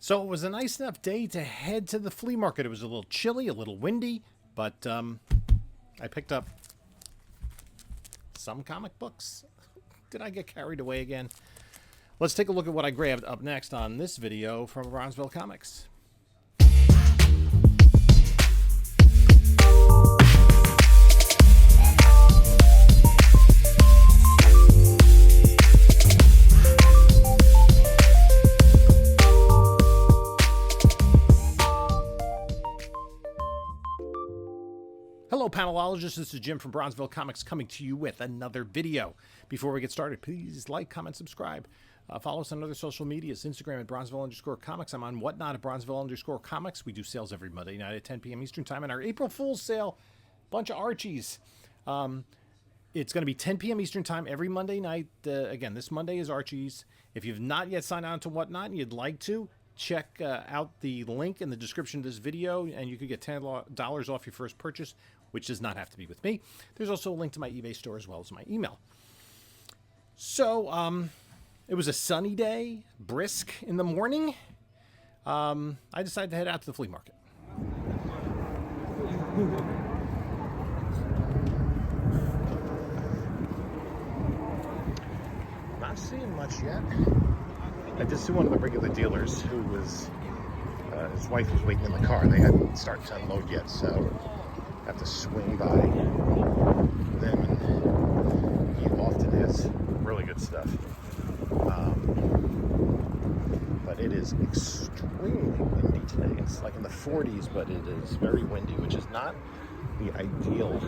So it was a nice enough day to head to the flea market. It was a little chilly, a little windy, but I picked up some comic books. Did I get carried away again? Let's take a look at what I grabbed up next on this video from Bronzeville Comics. Hello panelologists, this is Jim from Bronzeville Comics coming to you with another video. Before we get started, please like, comment, subscribe. Follow us on other social medias, Instagram at Bronzeville_Comics. I'm on Whatnot at Bronzeville_Comics. We do sales every Monday night at 10 p.m. Eastern Time. And our April Fool's sale, bunch of Archies. It's going to be 10 p.m. Eastern Time every Monday night. Again, this Monday is Archies. If you've not yet signed on to Whatnot and you'd like to, check out the link in the description of this video, and you could get $10 off your first purchase, which does not have to be with me. There's also a link to my eBay store as well as my email. So, it was a sunny day, brisk in the morning. I decided to head out to the flea market. Not seeing much yet. I did see one of the regular dealers who was, his wife was waiting in the car. They hadn't started to unload yet, so I have to swing by them. And he often has really good stuff. But it is extremely windy today. It's like in the 40s, but it is very windy, which is not the ideal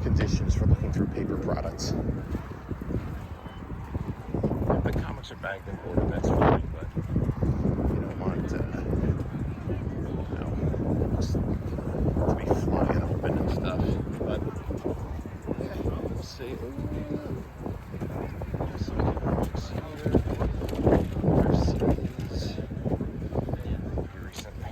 conditions for looking through paper products. If the comics are bagged and boarded, that's fine, but you don't want to be flying open and stuff. But yeah, we'll see. Some comics here. There's CDs. Here recently.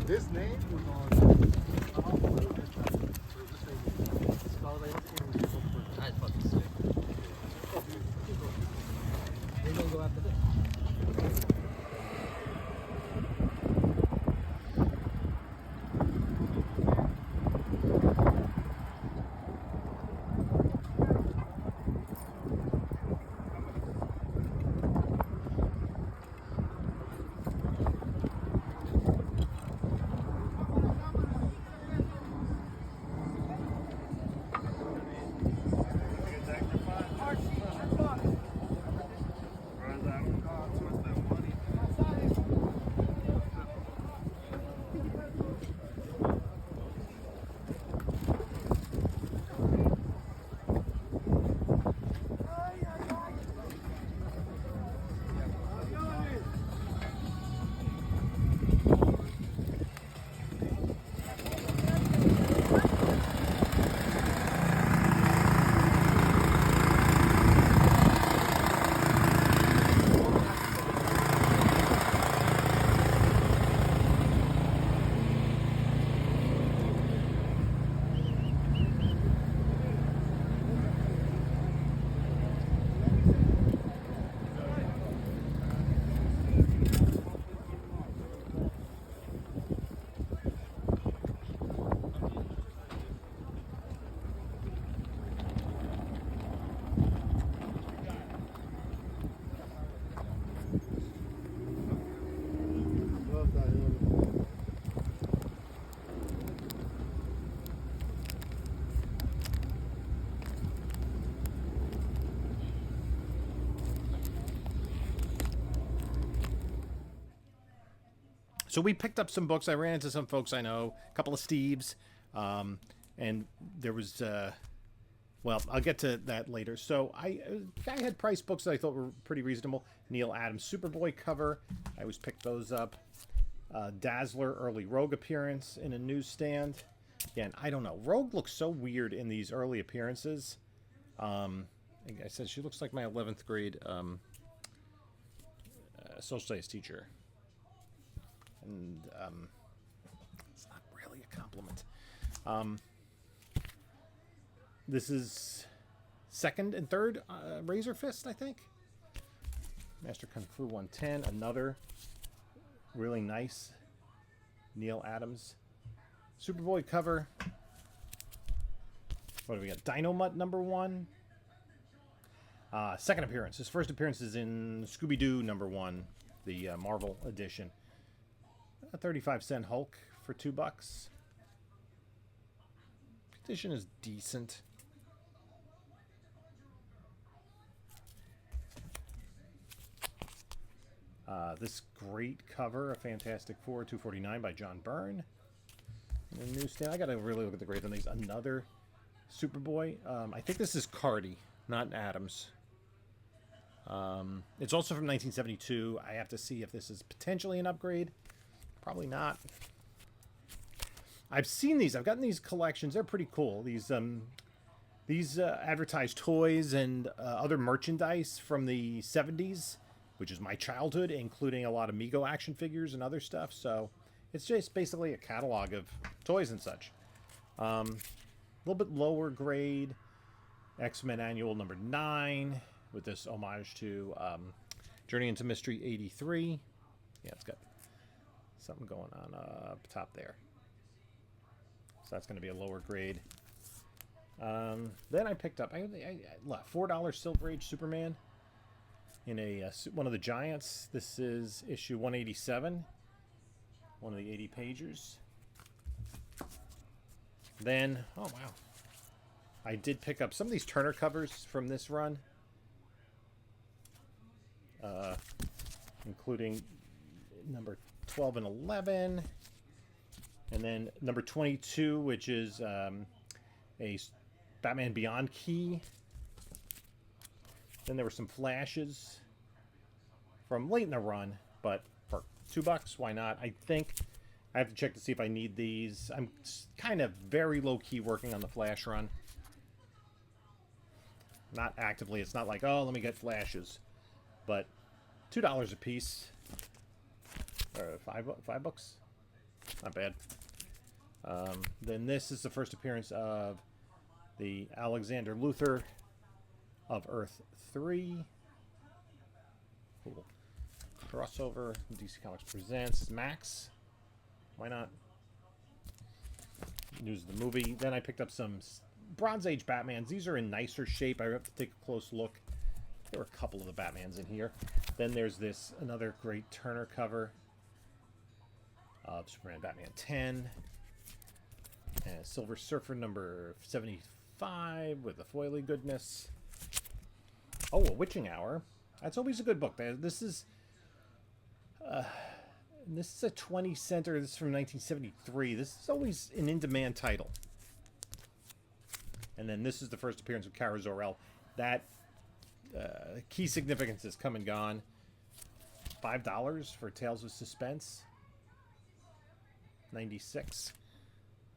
This name was on. We're gonna go after this. So we picked up some books. I ran into some folks I know, a couple of Steves, and there was, well, I'll get to that later. So I had price books that I thought were pretty reasonable. Neil Adams Superboy cover. I always pick those up. Dazzler early Rogue appearance in a newsstand. Again, I don't know. Rogue looks so weird in these early appearances. Like I said, she looks like my 11th grade social studies teacher. And it's not really a compliment. This is second and third Razor Fist, I think. Master Kung Fu 110, another really nice Neil Adams Superboy cover. What do we got? Dynamut #1. Second appearance. His first appearance is in Scooby-Doo #1, the Marvel edition. A 35-cent Hulk for $2. Condition is decent. This great cover, a Fantastic Four, $2.49 by John Byrne. In the newsstand. I gotta really look at the grades on these. Another Superboy. I think this is Cardi, not Adams. It's also from 1972. I have to see if this is potentially an upgrade. Probably not. I've seen these. I've gotten these collections. They're pretty cool. These advertised toys and other merchandise from the 70s, which is my childhood, including a lot of Mego action figures and other stuff. So it's just basically a catalog of toys and such. A little bit lower grade. X-Men Annual #9 with this homage to Journey into Mystery 83. Yeah, it's got something going on up top there. So that's going to be a lower grade. Then I picked up $4 Silver Age Superman in a one of the Giants. This is issue 187, one of the 80 pagers. Then, oh wow, I did pick up some of these Turner covers from this run, including number 12 and 11, and then number 22, which is a Batman Beyond key. Then there were some flashes from late in the run, but for $2, why not? I think I have to check to see if I need these. I'm kind of very low-key working on the Flash run. Not actively. It's not like, oh, let me get flashes. But $2 a piece. Or $5? Not bad. Then this is the first appearance of the Alexander Luthor of Earth 3. Cool. Crossover. DC Comics presents Max. Why not? News of the movie. Then I picked up some Bronze Age Batmans. These are in nicer shape. I have to take a close look. There were a couple of the Batmans in here. Then there's this, another great Turner cover of Superman Batman 10. And Silver Surfer number 75 with the foily goodness. Oh, A Witching Hour. That's always a good book. This is a 20 center. This is from 1973. This is always an in-demand title. And then this is the first appearance of Kara Zor-El. That key significance has come and gone. $5 for Tales of Suspense. 96.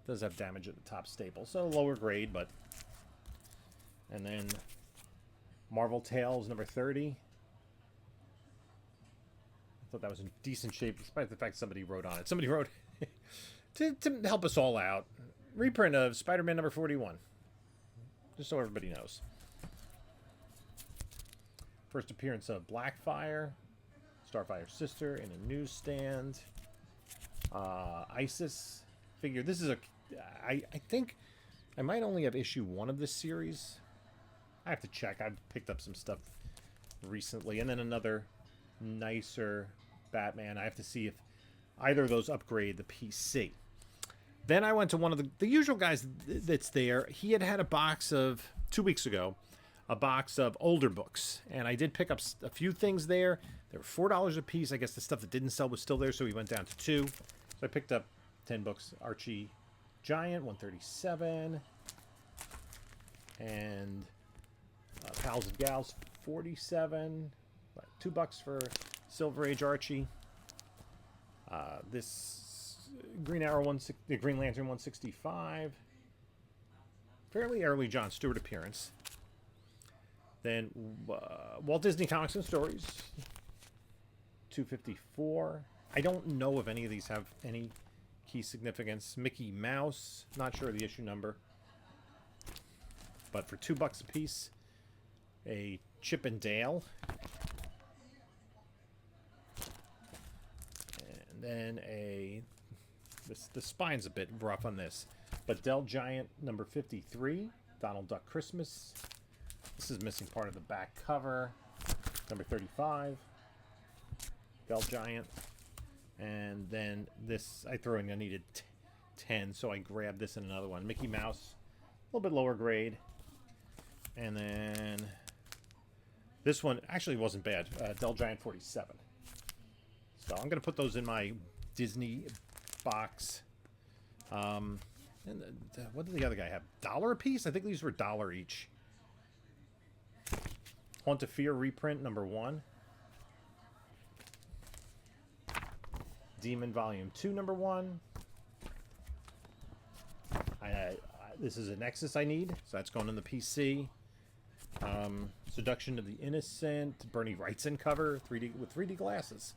Does have damage at the top staple, so lower grade, but. And then Marvel Tales number 30. I thought that was in decent shape, despite the fact somebody wrote on it. Somebody wrote to help us all out. Reprint of Spider-Man number 41. Just so everybody knows. First appearance of Blackfire, Starfire's sister, in a newsstand. Isis figure. This is I think I might only have issue 1 of this series. I have to check. I've picked up some stuff recently. And then another nicer Batman. I have to see if either of those upgrade the PC. Then I went to one of the usual guys that's there. He had a box of, 2 weeks ago, a box of older books. And I did pick up a few things there. They were $4 a piece. I guess the stuff that didn't sell was still there, so we went down to 2. So I picked up 10 books. Archie Giant, 137. And Pals and Gals, 47. $2 for Silver Age Archie. This Green Arrow, Green Lantern, 165. Fairly early John Stewart appearance. Then Walt Disney Comics and Stories, $2.54. I don't know if any of these have any key significance. Mickey Mouse, not sure of the issue number. But for $2 a piece, a Chip and Dale. And then the spine's a bit rough on this, but Del Giant number 53, Donald Duck Christmas. This is missing part of the back cover. Number 35, Del Giant. And then this, I threw in, I needed 10, so I grabbed this and another one. Mickey Mouse, a little bit lower grade. And then this one actually wasn't bad. Del Giant 47. So I'm going to put those in my Disney box. And what did the other guy have? $1 a piece? I think these were $1 each. Haunt of Fear reprint number 1. Demon Volume 2 number 1. This is a Nexus I need, so that's going in the PC. Seduction of the Innocent, Bernie Wrightson cover, 3D with 3D glasses.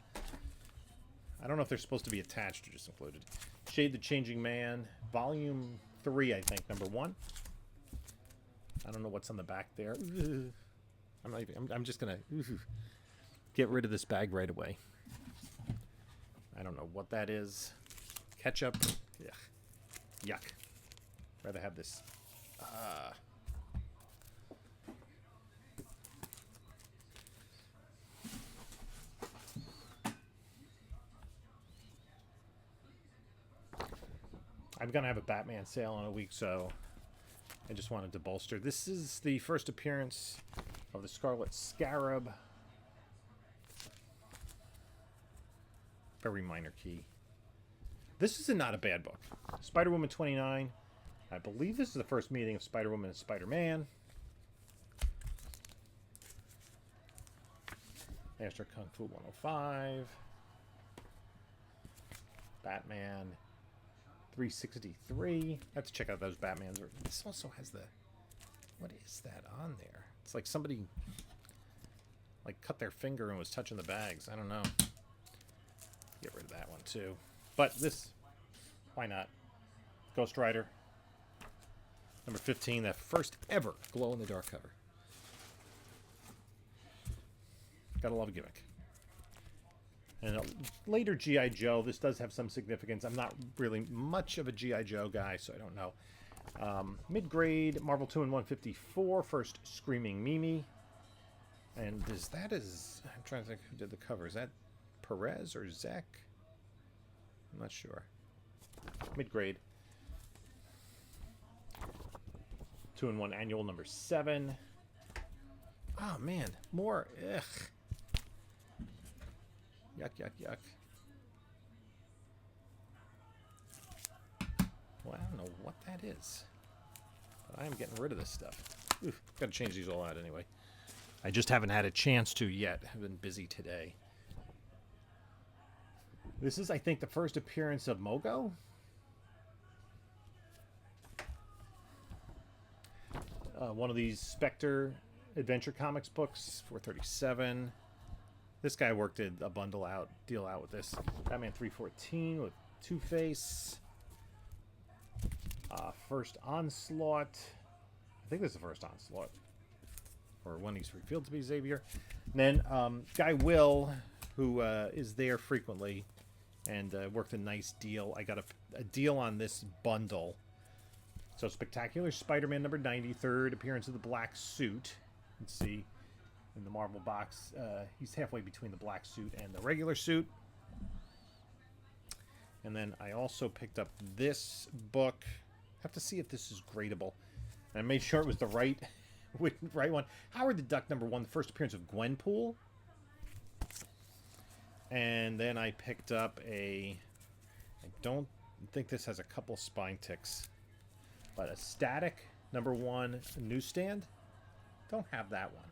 I don't know if they're supposed to be attached or just included. Shade the Changing Man, Volume 3, I think, number 1. I don't know what's on the back there. I'm just gonna get rid of this bag right away. I don't know what that is. Ketchup. Yuck. Yuck. Rather have this. I'm going to have a Batman sale in a week, so I just wanted to bolster. This is the first appearance of the Scarlet Scarab. Very minor key. This is not a bad book. Spider-Woman 29. I believe this is the first meeting of Spider-Woman and Spider-Man. Master Kung Fu 105. Batman 363. I have to check out those Batmans. This also has the... What is that on there? It's like somebody like cut their finger and was touching the bags. I don't know. Get rid of that one too. But this, why not? Ghost Rider. Number 15, that first ever glow-in-the-dark cover. Gotta love a gimmick. And a later G.I. Joe. This does have some significance. I'm not really much of a G.I. Joe guy, so I don't know. Mid-grade, Marvel 2 and 154, first Screaming Mimi. And I'm trying to think who did the cover. Is that Perez or Zach? I'm not sure. Mid-grade. 2 and 1 annual number 7. Oh man, more. Ugh. Yuck, yuck, yuck. Well, I don't know what that is, but I am getting rid of this stuff. Oof, gotta change these all out anyway. I just haven't had a chance to yet. I've been busy today. This is, I think, the first appearance of Mogo. One of these Spectre Adventure Comics books, $4.37. This guy worked a deal out with this. Batman 314 with Two-Face. First Onslaught. I think this is the first Onslaught. Or when he's revealed to be Xavier. And then Guy Will, who is there frequently and worked a nice deal. I got a deal on this bundle. So Spectacular Spider-Man number 90, third appearance of the black suit. Let's see. In the Marvel box, he's halfway between the black suit and the regular suit. And then I also picked up this book. Have to see if this is gradable. And I made sure it was the right right one. Howard the Duck #1, the first appearance of Gwenpool. And then I picked up I don't think this has a couple spine ticks, but a Static #1 newsstand. Don't have that one.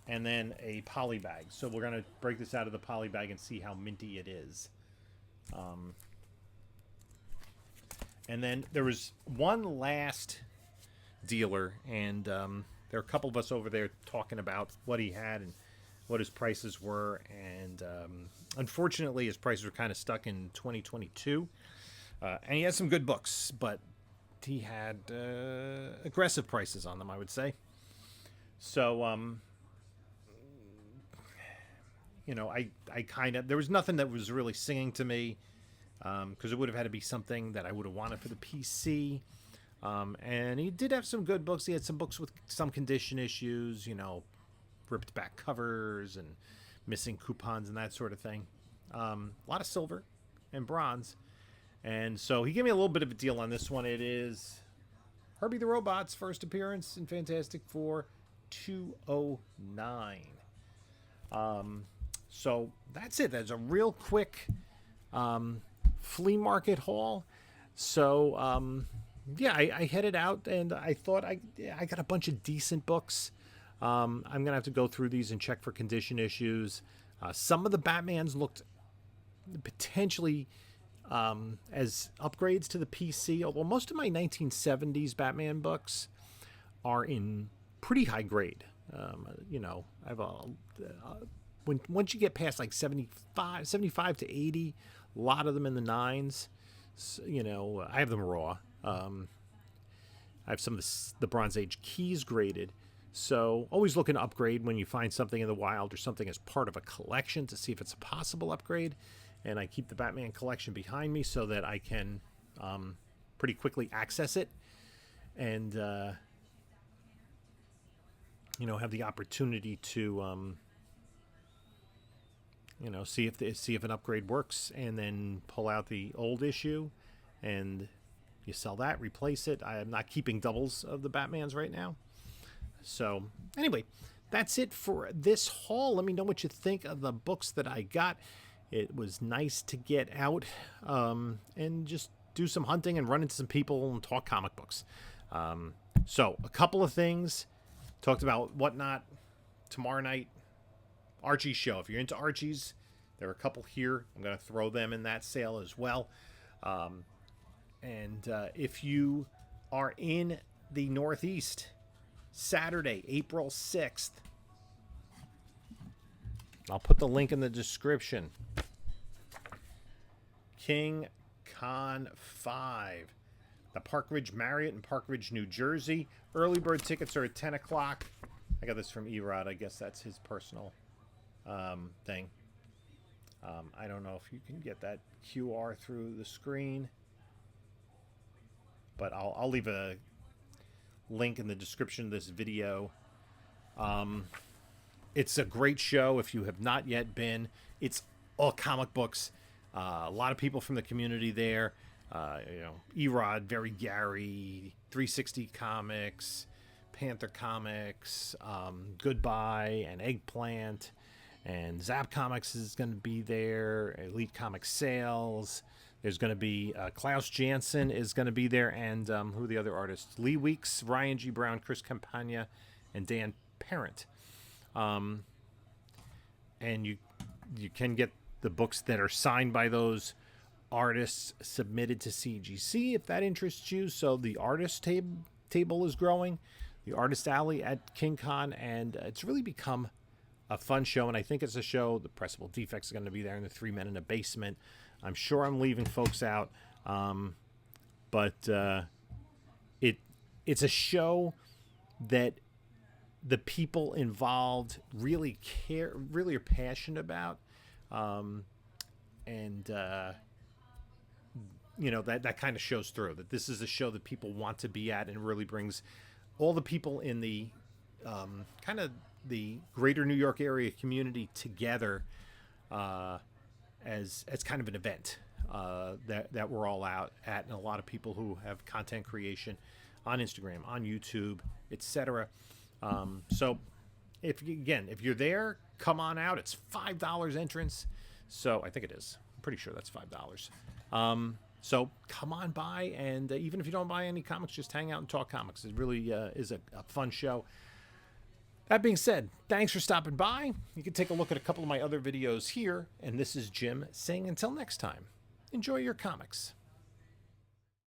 And then a poly bag. So we're going to break this out of the poly bag and see how minty it is. And then there was one last dealer, and there are a couple of us over there talking about what he had and what his prices were. And unfortunately, his prices were kind of stuck in 2022. And he had some good books, but he had aggressive prices on them, I would say. So, you know, I kind of, there was nothing that was really singing to me, because it would have had to be something that I would have wanted for the PC. And he did have some good books. He had some books with some condition issues, you know, ripped back covers and missing coupons and that sort of thing. A lot of silver and bronze. And so he gave me a little bit of a deal on this one. It is Herbie the Robot's first appearance in Fantastic Four 209. So that's it. That's a real quick flea market haul. So yeah, I headed out and I thought I got a bunch of decent books. I'm gonna have to go through these and check for condition issues. Some of the Batmans looked potentially as upgrades to the PC, although most of my 1970s Batman books are in pretty high grade. You know, I have once you get past like 75 to 80, a lot of them in the 9s. So, you know, I have them raw. I have some of the Bronze Age keys graded. So always looking to upgrade when you find something in the wild or something as part of a collection to see if it's a possible upgrade. And I keep the Batman collection behind me so that I can pretty quickly access it and, you know, have the opportunity to, you know, see if an upgrade works and then pull out the old issue and you sell that, replace it. I am not keeping doubles of the Batmans right now. So anyway, that's it for this haul. Let me know what you think of the books that I got. It was nice to get out and just do some hunting and run into some people and talk comic books. So a couple of things. Talked about Whatnot tomorrow night. Archie show. If you're into Archies, there are a couple here. I'm going to throw them in that sale as well. And if you are in the Northeast, Saturday, April 6th, I'll put the link in the description. King Con 5. The Park Ridge Marriott in Park Ridge, New Jersey. Early bird tickets are at 10 o'clock. I got this from Erod. I guess that's his personal thing. I don't know if you can get that QR through the screen, but I'll leave a link in the description of this video. It's a great show if you have not yet been. It's all comic books. A lot of people from the community there. You know, Erod, Very Gary, 360 Comics, Panther Comics, Goodbye, and Eggplant, and Zap Comics is going to be there. Elite Comic Sales. There's going to be Klaus Janson is going to be there, and who are the other artists? Lee Weeks, Ryan G. Brown, Chris Campagna, and Dan Parent. And you can get the books that are signed by those artists submitted to CGC if that interests you. So the artist table is growing, the artist alley at King Con, and it's really become a fun show. And I think it's a show. The Pressable Defects are going to be there, and the Three Men in a Basement. I'm sure I'm leaving folks out, but it's a show that the people involved really care, really are passionate about, and you know, that kind of shows through. That this is a show that people want to be at, and really brings all the people in the kind of the greater New York area community together as kind of an event that we're all out at, and a lot of people who have content creation on Instagram, on YouTube, etc. So if you're there, come on out. It's $5 entrance. So I think it is. I'm pretty sure that's $5. So come on by, and even if you don't buy any comics, just hang out and talk comics. It really is a fun show. That being said, thanks for stopping by. You can take a look at a couple of my other videos here. And this is Jim saying until next time, enjoy your comics.